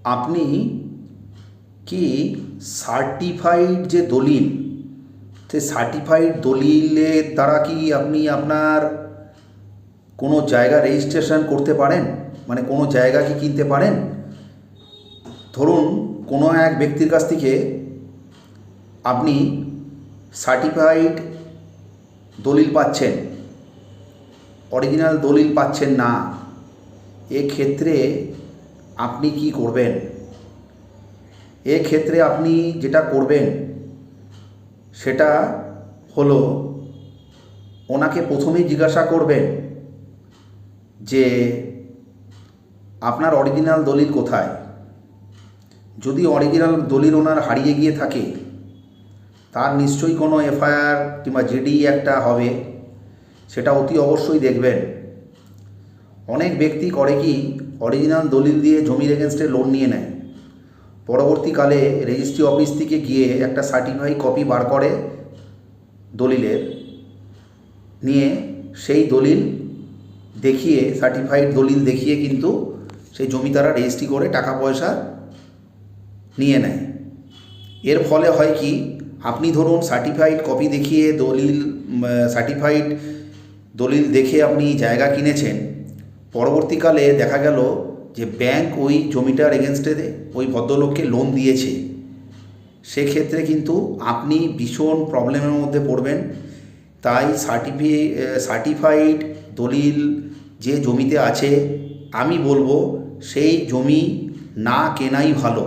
আপনি কি সার্টিফাইড যে দলিল, সেই সার্টিফাইড দলিলের দ্বারা কি আপনি আপনার কোনো জায়গা রেজিস্ট্রেশন করতে পারেন? মানে কোনো জায়গা কি কিনতে পারেন? ধরুন কোনো এক ব্যক্তির কাছ থেকে আপনি সার্টিফাইড দলিল পাচ্ছেন, অরিজিনাল দলিল পাচ্ছেন না। এক্ষেত্রে আপনি কি করবেন? এক্ষেত্রে আপনি যেটা করবেন সেটা হলো, ওনাকে প্রথমেই জিজ্ঞাসা করবেন যে আপনার অরিজিনাল দলিল কোথায়। যদি অরিজিনাল দলিল ওনার হারিয়ে গিয়ে থাকে, তার নিশ্চয়ই কোনো এফআইআর কিংবা জিডি একটা হবে, সেটা অতি অবশ্যই দেখবেন। অনেক ব্যক্তি করে কি, অরিজিনাল দলিল দিয়ে জমির এগেনস্টে লোন নিয়ে নেয়, পরবর্তীকালে রেজিস্ট্রি অফিস থেকে গিয়ে একটা সার্টিফাইড কপি বার করে দলিলের, নিয়ে সেই দলিল দেখিয়ে, সার্টিফাইড দলিল দেখিয়ে কিন্তু সেই জমি তারা রেজিস্ট্রি করে টাকা পয়সা নিয়ে নেয়। এর ফলে হয় কি, আপনি ধরুন সার্টিফাইড কপি দেখিয়ে দলিল, সার্টিফাইড দলিল দেখে আপনি জায়গা কিনেছেন, পরবর্তীকালে দেখা গেল যে ব্যাংক ওই জমিটার এগেনস্টে ওই ভদ্রলোককে লোন দিয়েছে। সেক্ষেত্রে কিন্তু আপনি ভীষণ প্রবলেমের মধ্যে পড়বেন। তাই সার্টিফাইড দলিল যে জমিতে আছে, আমি বলবো সেই জমি না কেনাই ভালো।